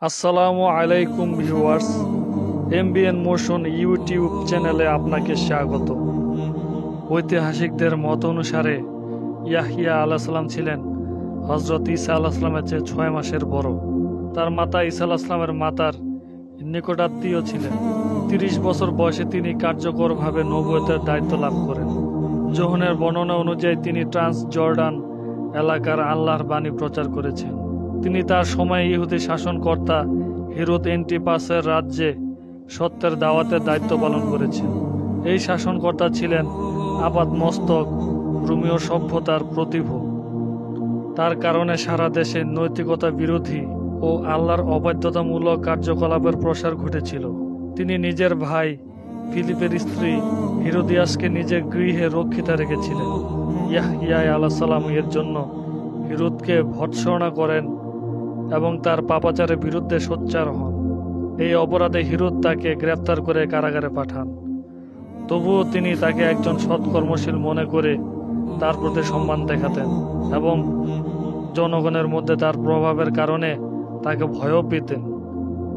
আসসালামু আলাইকুম viewers, MBN motion YouTube চ্যানেলে আপনাকে স্বাগত। ঐতিহাসিকদের মত অনুসারে ইয়াহইয়া আলাইহিস সালাম ছিলেন হযরত ঈসা আলাইহিস সালামের চেয়ে 6 মাসের বড়। তার মাতা ঈসা আলাইহিস সালামের মাতার নিকটাত্মীয় ছিলেন। 30 বছর বয়সে তিনি কার্যকরভাবে নবুয়তের দায়িত্ব লাভ করেন। যোহনের বর্ণনা অনুযায়ী তিনি ট্রান্স জর্ডান এলাকার আল্লাহর বাণী প্রচার করেছেন। তিনি তার সময়ে ইহুদি শাসনকর্তা হিরোদ এন্টিপাসের রাজ্যে সত্যের দাওয়াতের দায়িত্ব পালন করেছেন। এই শাসনকর্তা ছিলেন আপাদ মস্তক রোমীয় সভ্যতার প্রতিভূ। তার কারণে সারা দেশে নৈতিকতা বিরোধী ও আল্লাহর অবাধ্যতামূলক কার্যকলাপের প্রসার ঘটেছিল। তিনি নিজের ভাই ফিলিপের স্ত্রী হিরোদিয়াসকে নিজের গৃহে রক্ষিতা রেখেছিলেন। ইয়াহইয়া আলাইহিস সালাম এর জন্য হিরোদকে ভর্ৎসনা করেন এবং তার পাপাচারের বিরুদ্ধে সোচ্চার হন। এই অপরাধে হিরোদ তাকে গ্রেফতার করে কারাগারে পাঠান। তবুও তিনি তাকে একজন সৎকর্মশীল মনে করে তার প্রতি সম্মান দেখাতেন এবং জনগণের মধ্যে তার প্রভাবের কারণে তাকে ভয়ও পেতেন।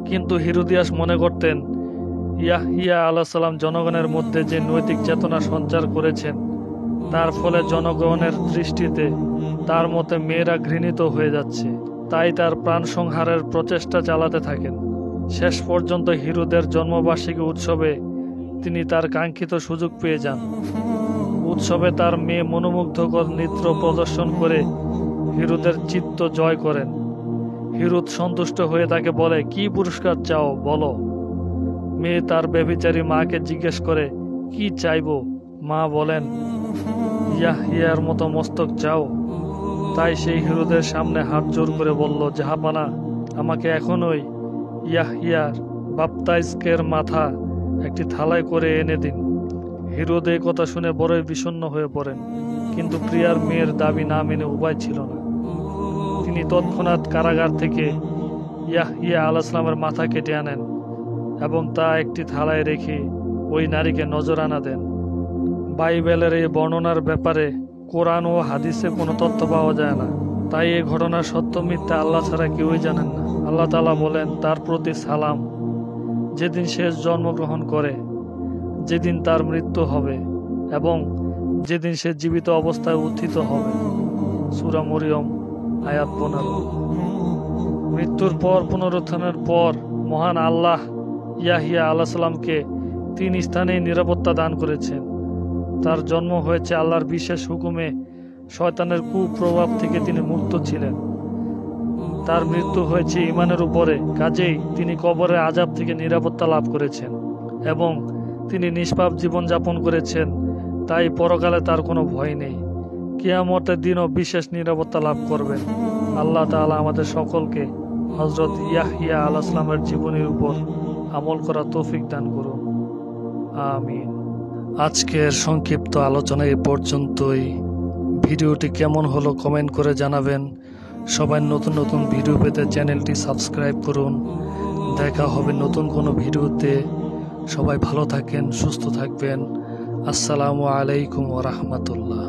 কিন্তু হিরোদিয়াস মনে করতেন ইয়াহইয়া আলাইহিস সালাম জনগণের মধ্যে যে নৈতিক চেতনা সঞ্চার করেছেন তার ফলে জনগণের দৃষ্টিতে তার মতে মেয়েরা ঘৃণিত হয়ে যাচ্ছে। তাই তার প্রাণ সংহারের প্রচেষ্টা চালাতে থাকেন। শেষ পর্যন্ত হিরোদের জন্মবার্ষিকী উৎসবে তিনি তার কাঙ্ক্ষিত সুযোগ পেয়ে যান। উৎসবে তার মেয়ে মনোমুগ্ধকর নৃত্য প্রদর্শন করে হিরোদের চিত্ত জয় করেন। হিরোদ সন্তুষ্ট হয়ে তাকে বলে, কি পুরস্কার চাও বলো। মেয়ে তার ব্যভিচারী মাকে জিজ্ঞেস করে, কি চাইবো? মা বলেন, ইয়াহইয়ার মতো মস্তক চাও। তাই সেই হিরোদের সামনে হাত জোর করে বলল, জাহাপানা, আমাকে এখনই ইয়াহইয়ার বাপ্তাইজকের মাথা একটি থালায় করে এনে দিন। হিরোদ এই কথা শুনে বড়ই বিষণ্ণ হয়ে পড়েন, কিন্তু প্রিয়ার মেয়ের দাবি না মেনে উপায় ছিল না। তিনি তৎক্ষণাৎ কারাগার থেকে ইয়াহইয়া আলাইহিস সালামের মাথা কেটে আনেন এবং তা একটি থালায় রেখে ওই নারীকে নজরানা দেন। বাইবেলের এই বর্ণনার ব্যাপারে কোরআন ও হাদিসে কোনো তথ্য পাওয়া যায় না, তাই এই ঘটনার সত্য মিথ্যা আল্লাহ ছাড়া কেউই জানেন না। আল্লাহ তাআলা বলেন, তার প্রতি সালাম যেদিন শেষ জন্মগ্রহণ করে, যেদিন তার মৃত্যু হবে এবং যেদিন সে জীবিত অবস্থায় উত্থিত হবে। সূরা মরিয়ম আয়াত 15। মৃত্যুর পর পুনরুত্থানের পর মহান আল্লাহ ইয়াহইয়া আলাইহিস সালামকে 3 স্থানেই নিরাপত্তা দান করেছেন। তার জন্ম হয়েছে আল্লাহর বিশেষ হুকুমে, শয়তানের কুপ্রভাব থেকে তিনি মুক্ত ছিলেন। তার মৃত্যু হয়েছে ঈমানের উপরে, কাজেই তিনি কবরের আযাব থেকে নিরাপত্তা লাভ করেছেন এবং তিনি নিষ্পাপ জীবন যাপন করেছেন, তাই পরকালে তার কোনো ভয় নেই। কিয়ামতের দিনও বিশেষ নিরাপত্তা লাভ করবেন। আল্লাহ তাআলা আমাদের সকলকে হযরত ইয়াহইয়া আলাইহিস সালামের জীবনীর উপর আমল করা তৌফিক দান করুন, আমিন। আজকের সংক্ষিপ্ত আলোচনা এ পর্যন্তই। ভিডিওটি কেমন হলো কমেন্ট করে জানাবেন। সবাই নতুন নতুন ভিডিও পেতে চ্যানেলটি সাবস্ক্রাইব করুন। দেখা হবে নতুন কোনো ভিডিওতে। সবাই ভালো থাকেন, সুস্থ থাকবেন। আসসালামু আলাইকুম ওয়া রাহমাতুল্লাহ।